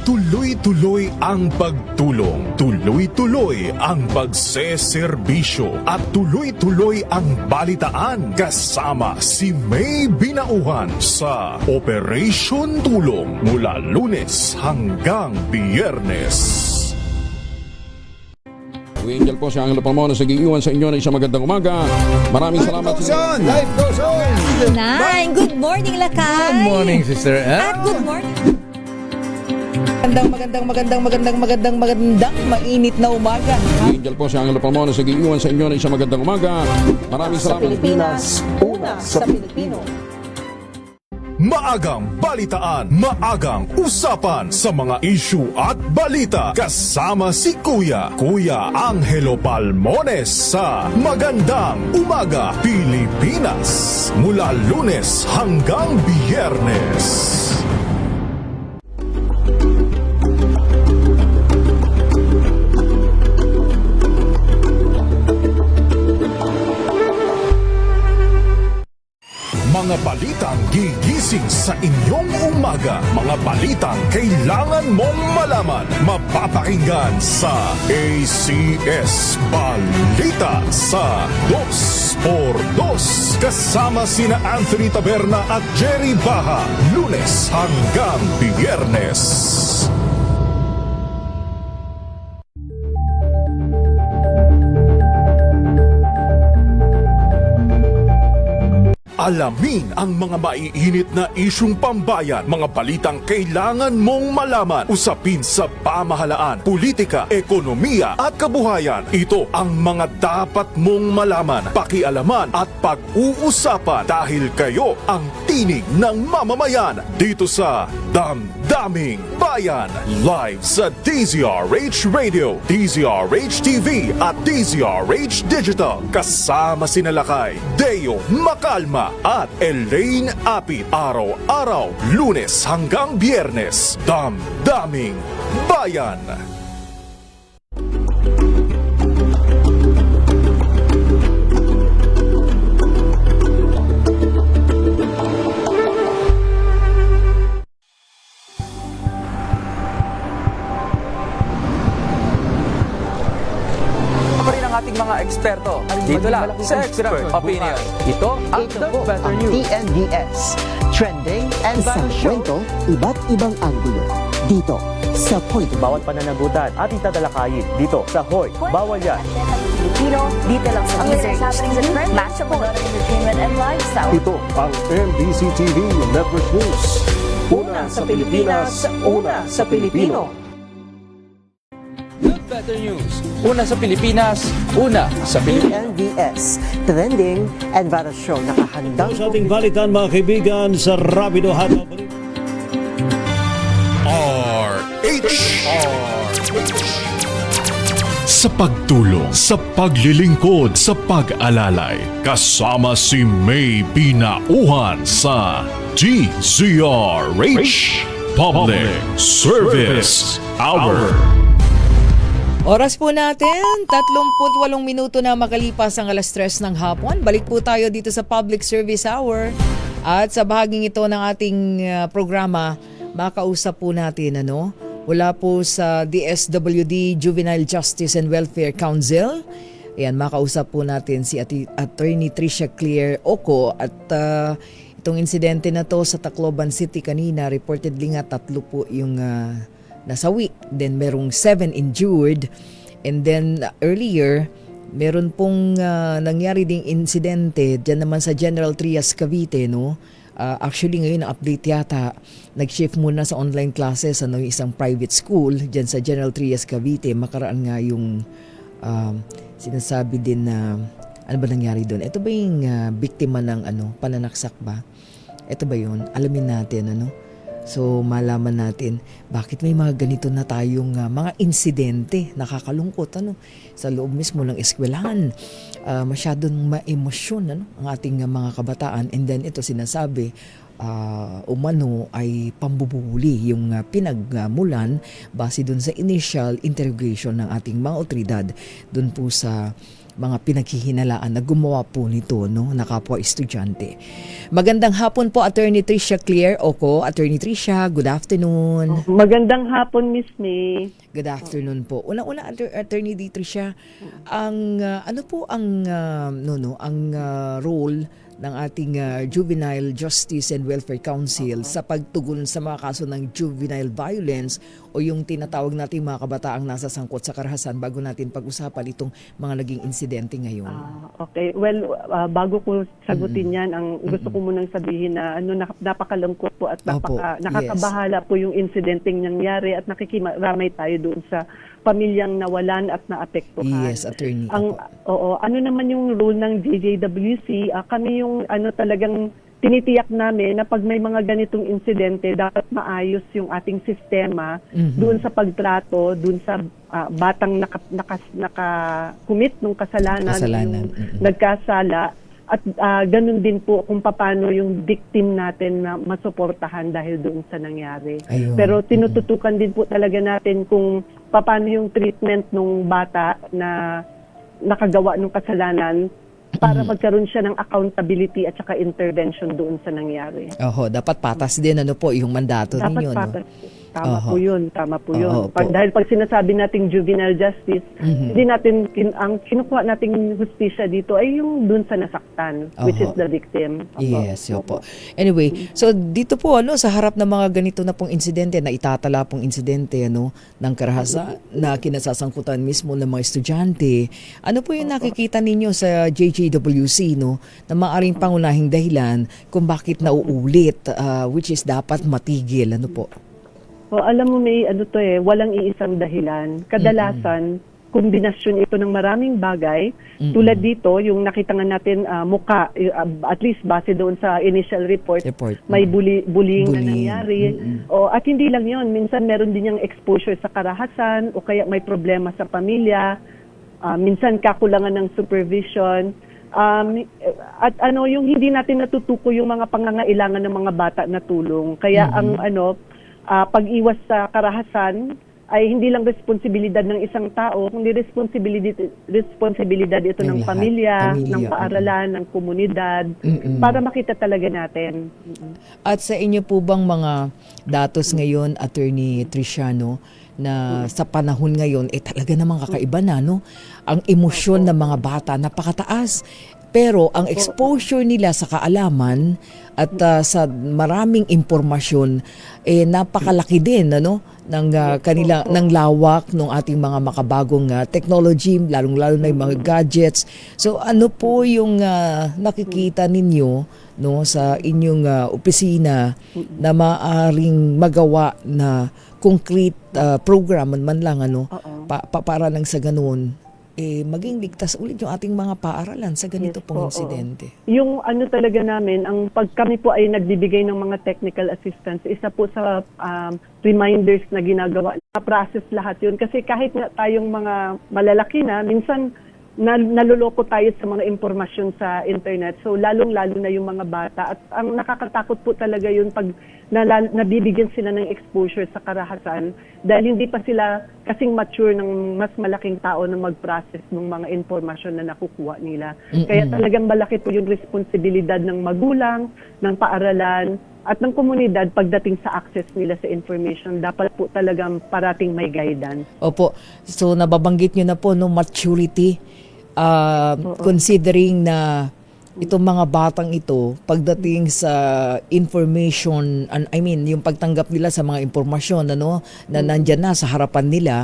Tuloy-tuloy ang pagtulong, tuloy-tuloy ang pagseserbisyo, at tuloy-tuloy ang balitaan kasama si May Binauhan sa Operation Tulong mula Lunes hanggang Biyernes. Angel po si Angelo Palmono sa giiwan sa inyo na isang magandang umaga. Maraming salamat sa inyo. Life goes on! Good morning, Lakay! Good morning, Sister Ann. At good morning! Magandang mainit na umaga. Angel po si Angelo Palmono sa giiwan sa inyo na isang magandang umaga. Maraming Sa salamat. Pilipinas, una sa Pilipino. Maagang balitaan, maagang usapan sa mga issue at balita kasama si Kuya Angelo Palmones sa Magandang Umaga Pilipinas mula Lunes hanggang Biyernes. Mga balitang gigising sa inyong umaga. Mga balitang kailangan mong malaman. Mapapakinggan sa ACS Balita sa 2x2 kasama sina Anthony Taberna at Jerry Baha. Lunes hanggang Biyernes. Alamin ang mga maiinit na isyung pambayan, mga balitang kailangan mong malaman, usapin sa pamahalaan, politika, ekonomiya at kabuhayan. Ito ang mga dapat mong malaman, pakialaman at pag-uusapan dahil kayo ang tinig ng mamamayan dito sa Damdaming Bayan. Live sa DZRH Radio, DZRH TV at DZRH Digital. Kasama sina Lakay, Deo Macalma at Elaine Apit. Araw-araw, Lunes hanggang Biyernes. Damdaming Bayan. Ating mga eksperto dito lang sa Expert Opinion. Ito ang The Better News. TNDS, trending and sa kwento, iba't ibang anggulo. Dito sa Point. Bawat pananagutan ating tatalakayin dito sa Hoy. Bawal yan. Pilipino, dito lang sa DZRH, match up on entertainment and lifestyle. Ito ang MBC TV Network News. Una sa Pilipinas, una sa Pilipino. Better News. Una sa Pilipinas, una sa Pilipino. TNDS, trending and viral show. Nakahandang sa ating balitan mga kaibigan sa Rapido Hataw. Sa pagtulong, sa paglilingkod, sa pag-alalay, kasama si May Binauhan sa DZRH Public Service Hour. Oras po natin, 38 minuto na makalipas ang alas 3 ng hapon. Balik po tayo dito sa Public Service Hour. At sa bahaging ito ng ating programa, makausap po natin mula po sa DSWD Juvenile Justice and Welfare Council. Ayan, makausap po natin si Attorney Tricia Claire Oco at itong insidente na to sa Tacloban City kanina, reportedly nga 3 po yung nasawi, then merong 7 injured, and then earlier meron pong nangyari ding insidente dyan naman sa General Trias Cavite, actually ngayon ang update yata, nag-shift muna sa online classes yung isang private school dyan sa General Trias Cavite. Makaraan nga yung sinasabi din na ano ba nangyari doon. Ito ba yung biktima ng pananaksak ba? Ito ba yun? Alamin natin So malaman natin bakit may mga ganito na tayong mga insidente, nakakalungkot sa loob mismo ng eskwelahan. Masyadong ma-emosyon ang ating mga kabataan, and then ito sinasabi umano ay pambubuli yung pinagmulan base dun sa initial interrogation ng ating mga otoridad dun po sa mga pinaghihinalaan na gumawa po nito na kapwa estudyante. Magandang hapon po, Attorney Tricia Claire Oco. Attorney Tricia, good afternoon. Magandang hapon, Miss May. Good afternoon po. Una-una, Attorney Tricia, ano po ang role ng ating Juvenile Justice and Welfare Council sa pagtugon sa mga kaso ng juvenile violence o yung tinatawag nating mga kabataang nasa sangkot sa karahasan, bago natin pag-usapan itong mga naging insidente ngayon? Okay. Well, bago ko sagutin yan, ang gusto ko munang sabihin na napakalungkot po at nakakabahala po yung insidenteng nangyari at nakikiramay tayo doon sa pamilyang nawalan at naapektuhan. Yes, Attorney. Ano naman yung role ng JJWC? Kami yung talagang tinitiyak namin na pag may mga ganitong insidente, dapat maayos yung ating sistema doon sa pagtrato, doon sa batang naka-commit ng kasalanan. Yung nagkasala. At ganun din po kung paano yung victim natin na masuportahan dahil doon sa nangyari. Ayun. Pero tinututukan din po talaga natin kung paano yung treatment ng bata na nakagawa ng kasalanan para magkaroon siya ng accountability at saka intervention doon sa nangyari. Dapat patas din po yung mandato ninyo. Dapat patas. Tama Oho. po yun. Tama po yun. Oo, Dahil pag sinasabi nating juvenile justice, Mhm. hindi natin, ang kinukuha nating hustisya dito ay yung dun sa nasaktan, which Oho. is the victim. Opo. Yes, opo. Anyway, so dito po sa harap ng mga ganito na pong insidente, na itatala pong insidente ng karahasan na kinasasangkutan mismo ng mga estudyante, ano po yung nakikita ninyo sa JJWC na maaaring pangunahing dahilan kung bakit nauulit, which is dapat matigil, ano po? Alam mo, may walang iisang dahilan. Kadalasan, kombinasyon ito ng maraming bagay. Tulad dito, yung nakita nga natin muka, at least base doon sa initial report. May bullying na nangyari. At hindi lang yon, minsan meron din yung exposure sa karahasan o kaya may problema sa pamilya. Minsan kakulangan ng supervision. At yung hindi natin natutuko yung mga pangangailangan ng mga bata na tulong. Kaya ang pag-iwas sa karahasan ay hindi lang responsibilidad ng isang tao, kundi responsibilidad ito ng pamilya, ng paaralan, ng komunidad, para makita talaga natin. At sa inyo po bang mga datos ngayon, Attorney Triciano, na sa panahon ngayon, talaga namang kakaiba na, ang emosyon ng mga bata, napakataas. Pero ang exposure nila sa kaalaman at sa maraming impormasyon, napakalaki din, ng lawak ng ating mga makabagong technology, lalong-lalo na yung mga gadgets. So ano po yung nakikita ninyo sa inyong opisina na maaaring magawa na concrete program man lang para lang sa ganoon maging ligtas ulit yung ating mga paaralan sa ganito pong insidente? Yung talaga namin, pag kami po ay nagbibigay ng mga technical assistance, isa po sa reminders na ginagawa, na-process lahat yun. Kasi kahit nga tayong mga malalaki na, minsan naluloko tayo sa mga impormasyon sa internet. So lalong-lalo na yung mga bata. At ang nakakatakot po talaga yun pag nabibigyan sila ng exposure sa karahasan dahil hindi pa sila kasing mature ng mas malaking tao na mag-process ng mga impormasyon na nakukuha nila. Kaya talagang malaki po yung responsibilidad ng magulang, ng paaralan, at ng komunidad pagdating sa access nila sa information. Dapat po talagang parating may guidance. Opo. So nababanggit nyo na po, maturity. Considering na itong mga batang ito, pagdating sa information, yung pagtanggap nila sa mga impormasyon na nandyan na sa harapan nila,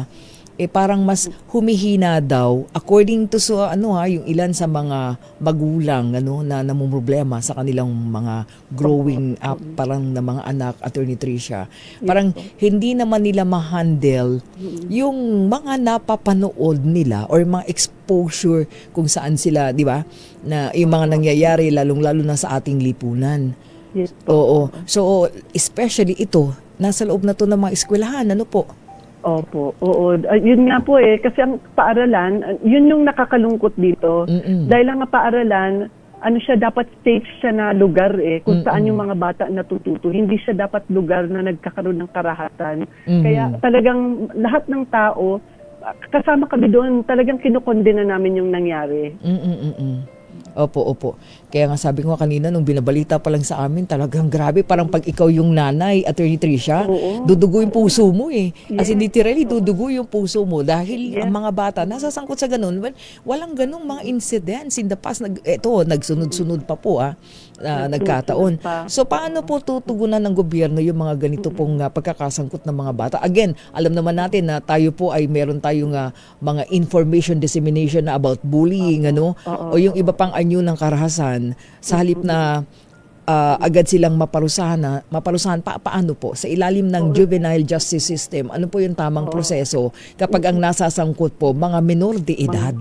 parang mas humihina daw according to yung ilan sa mga magulang na namumroblema sa kanilang mga growing up parang na mga anak, Attorney Tricia. Parang hindi naman nila ma-handle yung mga napapanood nila or mga exposure kung saan sila, di ba? Na yung mga nangyayari lalong-lalo na sa ating lipunan. Yes. Oo. So especially ito, nasa loob na to ng mga eskwelahan, ano po? Opo, oo. Yun nga po kasi ang paaralan, yun yung nakakalungkot dito. Dahil ang paaralan, siya dapat stage siya na lugar kung saan yung mga bata natututo. Hindi siya dapat lugar na nagkakaroon ng karahatan. Kaya talagang lahat ng tao, kasama kami doon, talagang kinukondena namin yung nangyari. Opo. Kaya nga sabi ko kanina nung binabalita pa lang sa amin, talagang grabe. Parang pag ikaw yung nanay, Attorney Tricia, dudugo yung puso mo As in literally, dudugo yung puso mo dahil ang mga bata nasasangkot sa ganun. Well, walang ganung mga incidents in the past. Nagsunod-sunod pa po nagkataon. So paano po tutugunan ng gobyerno yung mga ganito pong pagkakasangkot ng mga bata? Again, alam naman natin na tayo po ay meron tayong mga information dissemination na about bullying, o yung iba pang anyo ng karahasan, sa halip na agad silang maparusahan. Paano po? Sa ilalim ng juvenile justice system, ano po yung tamang proseso kapag ang nasasangkot po mga menor de edad?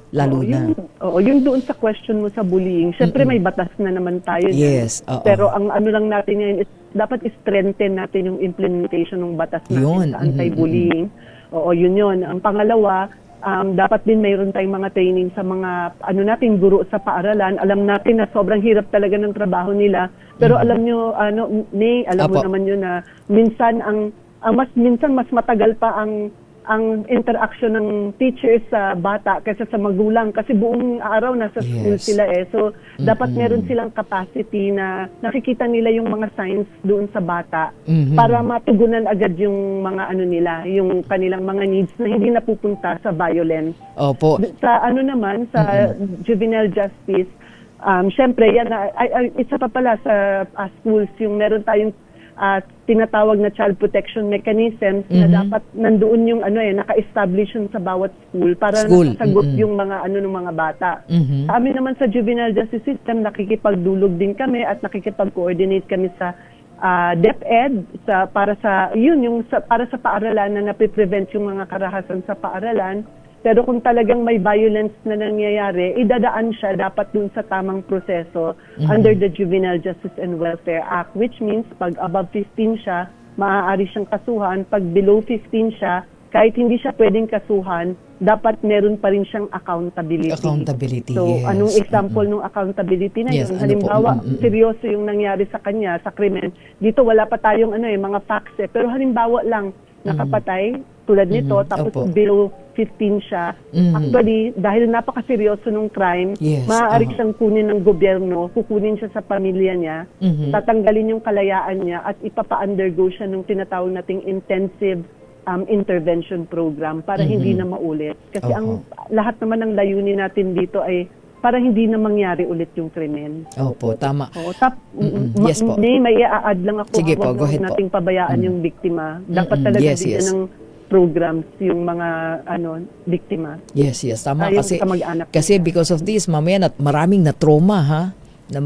Lalo na. Yung doon sa question mo sa bullying, syempre may batas na naman tayo. Yes. Pero ang lang natin ngayon is dapat strengthen natin yung implementation ng batas natin sa anti-bullying. Yun. Ang pangalawa, dapat din mayroon tayong mga training sa mga natin guro sa paaralan. Alam natin na sobrang hirap talaga ng trabaho nila. Pero alam nyo, alam mo naman yun na minsan mas matagal pa ang ang interaction ng teachers sa bata kaysa sa magulang kasi buong araw nasa school sila So dapat meron silang capacity na nakikita nila yung mga signs doon sa bata para matugunan agad yung mga nila, yung kanilang mga needs na hindi napupunta sa violence. Opo. Sa naman sa juvenile justice, syempre yan isa pa pala sa schools yung meron tayong tinatawag na child protection mechanisms na dapat nandoon yung naka-establish yun sa bawat school para nasasagot yung mga ng mga bata. Sa amin naman sa juvenile justice system, nakikipagdulog din kami at nakikipag-coordinate kami sa DepEd para sa paaralan na napiprevent yung mga karahasan sa paaralan. Pero kung talagang may violence na nangyayari, idadaan siya dapat dun sa tamang proseso under the Juvenile Justice and Welfare Act, which means pag above 15 siya, maaari siyang kasuhan. Pag below 15 siya, kahit hindi siya pwedeng kasuhan, dapat meron pa rin siyang accountability. So, anong example ng accountability na yun? Halimbawa, seryoso yung nangyari sa kanya, sa krimen. Dito wala pa tayong mga facts pero halimbawa lang, nakapatay, tulad nito, tapos below 15 siya. Actually, dahil napakaseryoso ng crime, maaari siyang kunin ng gobyerno, kukunin siya sa pamilya niya, tatanggalin yung kalayaan niya, at ipapa-undergo siya ng tinatawag nating intensive intervention program para hindi na maulit. Kasi ang lahat naman ng layunin natin dito ay para hindi na mangyari ulit yung krimen. Opo, tama. Yes po. May i-add lang ako. Sige po, go ahead po. Nating pabayaan yung biktima. Dapat talaga din ng programs yung mga biktima. Yes, tama kasi because of this, mamaya maraming na trauma ng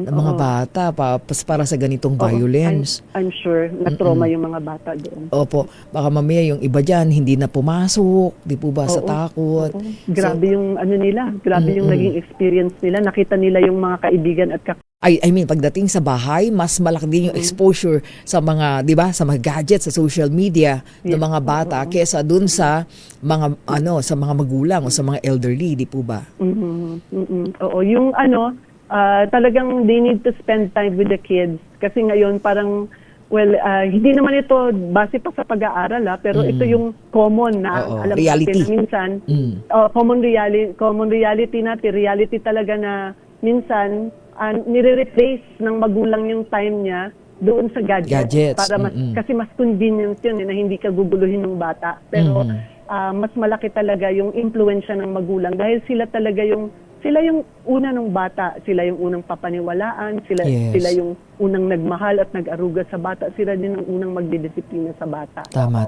mga bata para sa ganitong violence. I'm sure na trauma yung mga bata doon. Opo, baka mamaya yung iba diyan hindi na pumasok, di po ba sa takot. Grabe yung nila, grabe yung naging experience nila. Nakita nila yung mga kaibigan at I mean, pagdating sa bahay, mas malaki din yung exposure sa mga, di ba, sa mga gadgets, sa social media ng mga bata kesa dun sa mga sa mga magulang o sa mga elderly, di po ba? Oo, yung talagang they need to spend time with the kids kasi ngayon parang hindi naman ito base pa sa pag-aaral pero ito yung common na alam reality. Natin na minsan common reality natin, reality talaga na minsan nire-replace ng magulang yung time niya doon sa gadgets. Para kasi mas convenient yun na hindi ka guguluhin ng bata. Pero mas malaki talaga yung impluwensya ng magulang dahil sila yung una ng bata, sila yung unang papaniwalaan, sila yung unang nagmahal at nag-aruga sa bata, sila din ang unang magdidisiplina sa bata. Tama.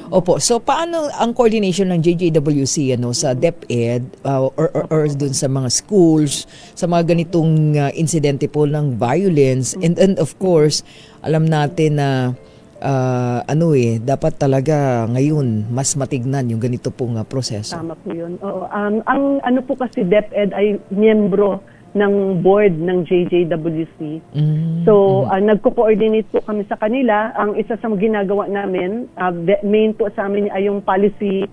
Opo, so paano ang coordination ng JJWC sa DepEd or dun sa mga schools, sa mga ganitong insidente po ng violence and of course, alam natin na dapat talaga ngayon mas matignan yung ganito pong proseso. Tama po yun. Oo. Ang po kasi DepEd ay miyembro ng board ng JJWC. So, nagko-coordinate po kami sa kanila. Ang isa sa ginagawa namin, main po sa amin ay yung policy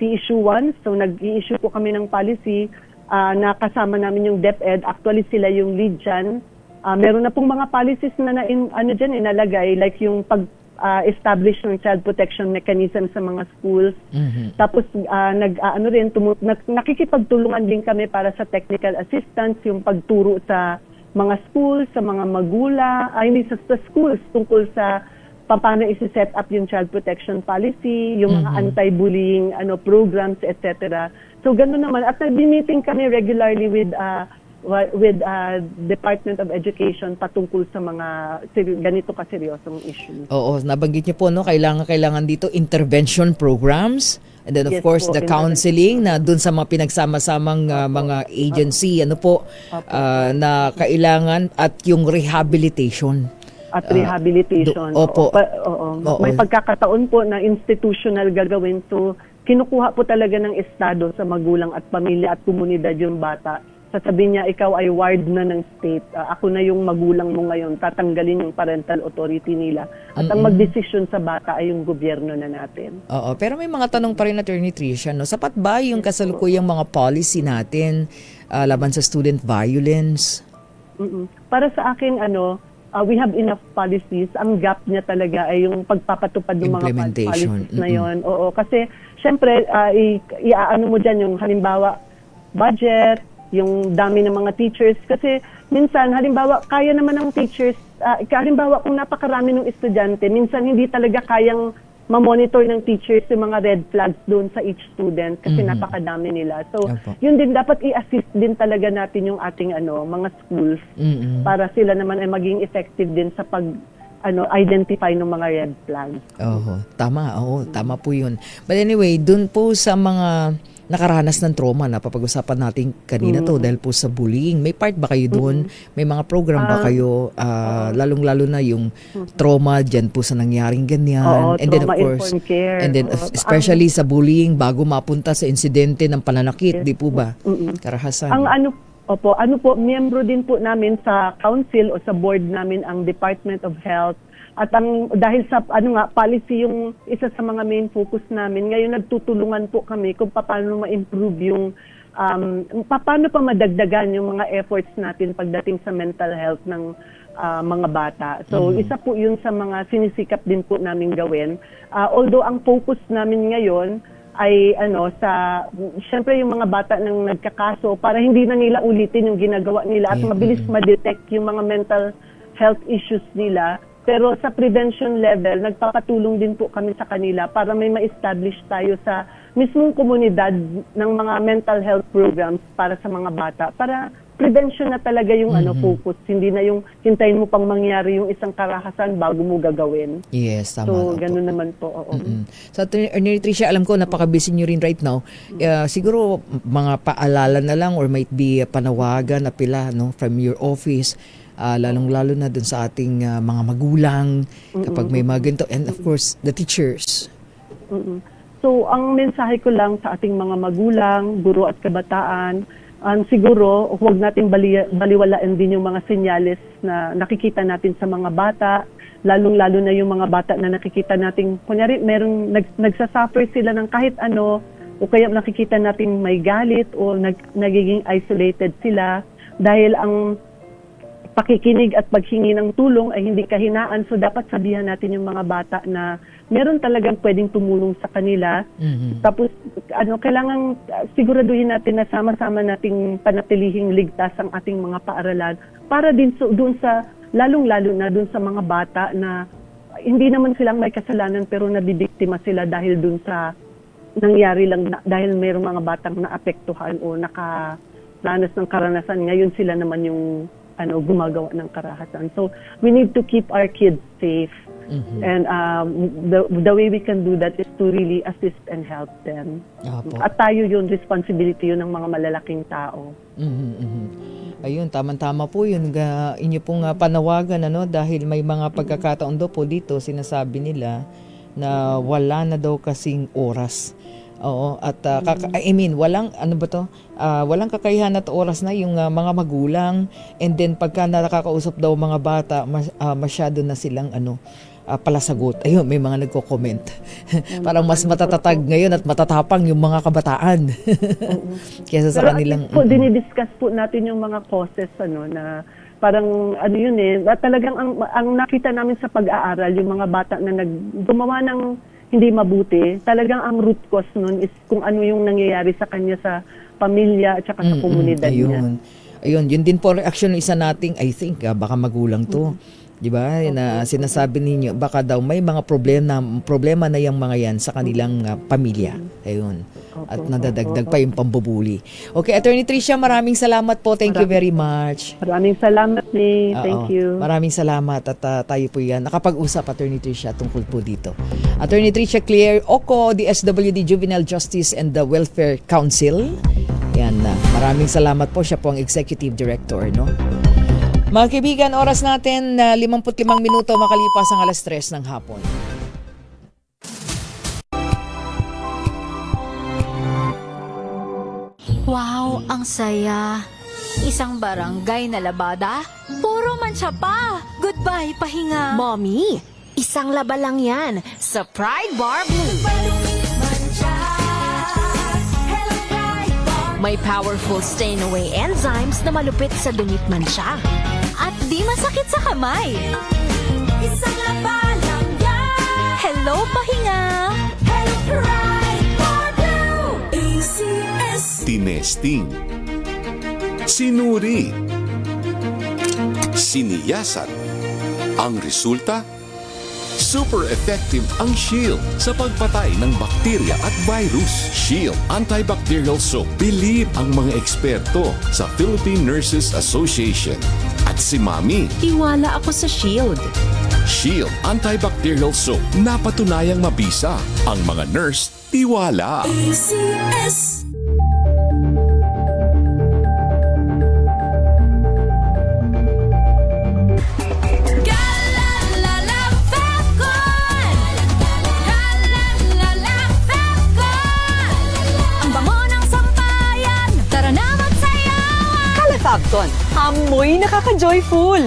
issuance. So, nag-i-issue po kami ng policy na kasama namin yung DepEd. Actually, sila yung lead dyan. Meron na pong mga policies na inalagay like yung pag-establish ng child protection mechanism sa mga schools. Tapos nakikipagtulungan din kami para sa technical assistance, yung pagturo sa mga schools, sa mga hindi sa schools tungkol sa paano isi-set up yung child protection policy, yung mga anti-bullying programs, etc. So gano'n naman. At nag-meeting kami regularly with Department of Education patungkol sa mga ganito kaseryosong issue. Oo, nabanggit niyo po kailangan dito intervention programs and then of course the counseling na dun sa mga pinagsama-samang mga agency na kailangan at yung rehabilitation. Opo. May pagkakataon po na institutional gagawin. So, kinukuha po talaga ng estado sa magulang at pamilya at komunidad yung bata. Sasabihin niya, ikaw ay ward na ng state. Ako na yung magulang mo ngayon. Tatanggalin yung parental authority nila. At ang magdesisyon sa bata ay yung gobyerno na natin. Oo, pero may mga tanong pa rin, Attorney Tricia. Sapat ba yung kasalukuyang mga policy natin laban sa student violence? Para sa akin, we have enough policies. Ang gap niya talaga ay yung pagpapatupad ng mga Implementation. policies na yon. Oo, kasi syempre iaano mo diyan yung halimbawa budget, yung dami ng mga teachers kasi minsan halimbawa kaya naman ng teachers halimbawa kung napakarami ng estudyante, minsan hindi talaga kayang ma-monitor ng teachers yung mga red flags doon sa each student kasi napakadami nila. So, yun din dapat i-assist din talaga natin yung ating mga schools para sila naman ay maging effective din sa pag identify ng mga red flags. Tama po yun. But anyway, dun po sa mga nakaranas ng trauma na papag-usapan natin kanina to dahil po sa bullying. May part ba kayo doon? May mga program ba kayo? Lalong-lalo na yung trauma dyan po sa nangyaring ganyan. And then of course, care. and then especially sa bullying bago mapunta sa insidente ng pananakit, di po ba? Karahasan. Ang miyembro din po namin sa council o sa board namin ang Department of Health. At dahil sa policy yung isa sa mga main focus namin, ngayon nagtutulungan po kami kung paano ma-improve yung paano pa madagdagan yung mga efforts natin pagdating sa mental health ng mga bata. So isa po yun sa mga sinisikap din po namin gawin. Although ang focus namin ngayon ay syempre yung mga bata nang nagkakaso para hindi na nila ulitin yung ginagawa nila at mabilis ma-detect yung mga mental health issues nila. Pero sa prevention level, nagpapatulong din po kami sa kanila para may ma-establish tayo sa mismong komunidad ng mga mental health programs para sa mga bata. Para prevention na talaga yung focus. Hindi na yung hintayin mo pang mangyari yung isang karahasan bago mo gagawin. Yes, tama. So, ganun naman po. So, Attorney Tricia, alam ko napaka-busy nyo rin right now. Siguro mga paalala na lang or might be panawagan na pila from your office. Lalong-lalo na dun sa ating mga magulang kapag may mga ganito, and of course the teachers. So ang mensahe ko lang sa ating mga magulang, guro at kabataan, siguro huwag nating baliwalain din yung mga senyales na nakikita natin sa mga bata, lalong-lalo na yung mga bata na nakikita natin, kunyari merong nagsasuffer sila ng kahit ano, o kaya nakikita natin may galit o nagiging isolated sila dahil ang pakikinig at paghingi ng tulong ay hindi kahinaan. So dapat sabihan natin yung mga bata na meron talagang pwedeng tumulong sa kanila. Tapos kailangan siguraduhin natin na sama-sama nating panatilihing ligtas ang ating mga paaralan para din doon sa lalong-lalo na doon sa mga bata na hindi naman silang may kasalanan pero nabibiktima sila dahil doon sa nangyari lang dahil mayroong mga batang naapektuhan o nakaranas ng karanasan. Ngayon sila naman yung gumagawa ng karahasan. So, we need to keep our kids safe. And the way we can do that is to really assist and help them. At tayo yun, responsibility yun ng mga malalaking tao. Ayun, tama-tama po yun. Inyo pong panawagan, dahil may mga pagkakataon daw po dito, sinasabi nila na wala na daw kasing oras. Oo, at walang walang kakayahan at oras na yung mga magulang, and then pagka nakakausap daw mga bata, masyado na silang palasagot. Ayun, may mga nagko-comment. Parang mas matatatag ngayon at matatapang yung mga kabataan. Kaysa sa kanilang dinidiscuss po natin yung mga causes na parang talagang ang nakita namin sa pag-aaral yung mga bata na gumawa ng hindi mabuti, talagang ang root cause nun is kung ano yung nangyayari sa kanya sa pamilya at saka sa komunidad niya. Ayun, yun din po reaction ng isa nating, I think, baka magulang to. Di ba? Na sinasabi ninyo, baka daw may mga problema na yung mga yan sa kanilang pamilya. Ayun. At nadadagdag pa yung pambubuli. Okay, Attorney Tricia, maraming salamat po. Thank you very much. Maraming salamat, May. Thank you. Maraming salamat at tayo po yan. Nakapag-usap, Attorney Tricia, tungkol po dito. Attorney Tricia Claire Oco, DSWD Juvenile Justice and the Welfare Council. Yan. Maraming salamat po. Siya po ang Executive Director, Mga kaibigan, oras natin 55 minuto makalipas ang 3:00 ng hapon. Wow, ang saya. Isang barangay na labada, puro mancha pa. Goodbye, pahinga. Mommy, isang laba lang yan sa Pride Bar Blue. May powerful stain-away enzymes na malupit sa dungit mancha. At Di masakit sa kamay. Isang laba lang yan. Hello, pahinga. Hello, Pride for Blue. ACS. Tinesting. Sinuri. Siniyasan. Ang resulta? Super effective ang Shield sa pagpatay ng bakterya at virus. Shield Antibacterial Soap. Believe ang mga eksperto sa Philippine Nurses Association. At si Mami. Tiwala ako sa Shield. Shield Antibacterial Soap. Napatunayang mabisa. Ang mga nurse, tiwala. ACS. Calefacton, amoy nakaka-joyful.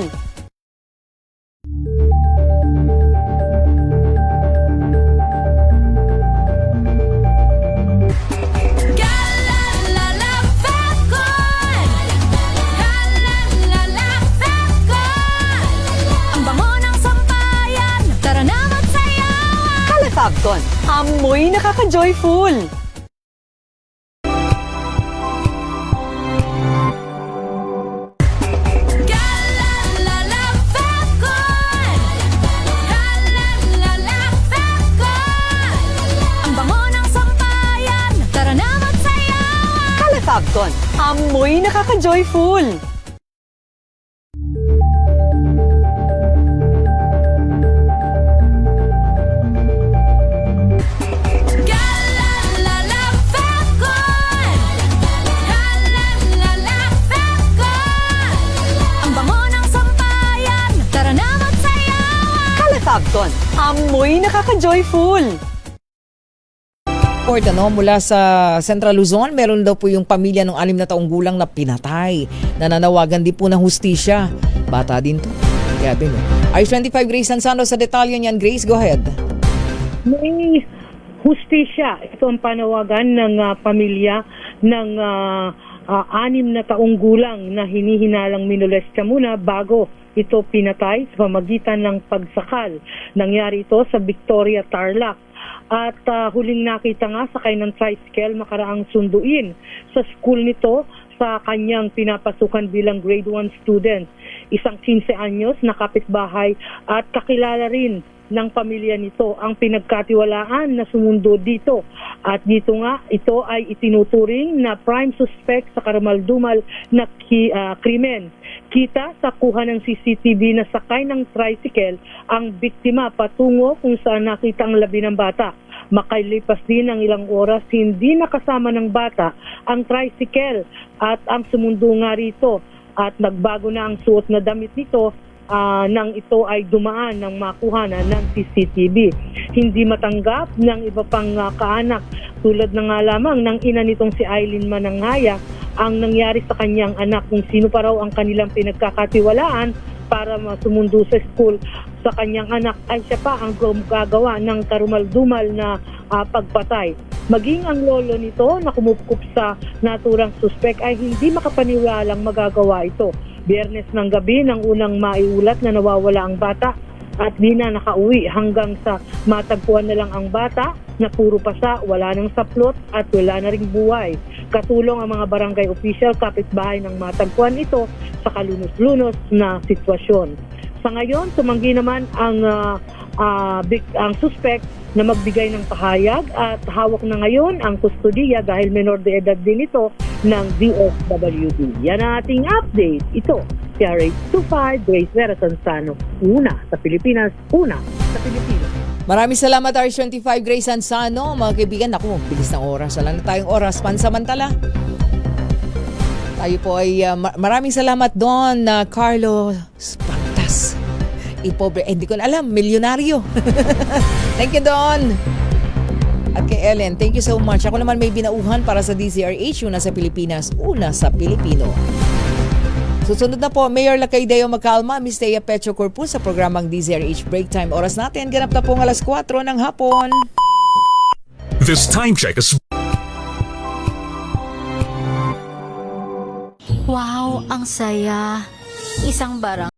Calefacton, amoy nakaka-joyful. Calefacton, amoy nakaka-joyful. Calefacton, amoy nakaka-joyful. Report mula sa Central Luzon, meron daw po yung pamilya ng 6 na taong gulang na pinatay. Nananawagan din po ng hustisya. Bata din to. Grabe no. I-25 Grace Sansano sa detalye niyan. Grace, go ahead. May hustisya. Ito ang panawagan ng pamilya ng 6 na taong gulang na hinihinalang minolestya muna bago ito pinatay sa pamagitan ng pagsakal. Nangyari ito sa Victoria, Tarlac. At huling nakita nga sakay ng tricycle makaraang sunduin sa school nito sa kanyang pinapasukan bilang grade 1 student. Isang 15 anyos na kapitbahay at kakilala rin ng pamilya nito ang pinagkatiwalaan na sumundo dito. At dito nga, ito ay itinuturing na prime suspect sa karumaldumal na krimen. Kita sa kuha ng CCTV na sakay ng tricycle ang biktima patungo kung saan nakita ang labi ng bata. Makalipas din ng ilang oras, hindi nakasama ng bata ang tricycle at ang sumundo nga rito. At nagbago na ang suot na damit nito nang ito ay dumaan ng makuhanan ng CCTV. Hindi matanggap ng iba pang kaanak tulad na nga lamang ng ina nitong si Eileen Manangaya ang nangyari sa kanyang anak kung sino pa raw ang kanilang pinagkakatiwalaan para sumundo sa school sa kanyang anak ay siya pa ang gagawa ng karumal-dumal na pagpatay. Maging ang lolo nito na kumupkup sa naturang suspect ay hindi makapaniwalang magagawa ito. Biyernes ng gabi nang unang maiulat na nawawala ang bata at di na nakauwi hanggang sa matagpuan na lang ang bata na puro pasa, wala nang saplot at wala na ring buhay. Katulong ang mga barangay official kapitbahay ng matagpuan ito sa kalunos-lunos na sitwasyon. Sa ngayon, tumanggi naman ang suspect na magbigay ng pahayag at hawak na ngayon ang kustodiya dahil menor de edad din ito ng DSWD. Yan ang ating update. Ito, PRH25, Grace Vera Sansano. Una sa Pilipinas, una sa Pilipinas. Maraming salamat R25 Grace Sansano. Mga kaibigan, naku, bilis ng oras. Wala na tayong oras pansamantala. Tayo po ay maraming salamat doon na Carlos Pantas. Ipobre, hindi ko na alam, milyonaryo. Thank you, Don. At kay Ellen, thank you so much. Ako naman may binauhan para sa DZRH, una sa Pilipinas, una sa Pilipino. Susunod na po, Mayor Lacaideo Macalma, Miss Thea Petro Corpus sa programang DZRH Break Time. Oras natin, ganap na pong 4:00 ng hapon. This time check is... Wow, ang saya. Isang barang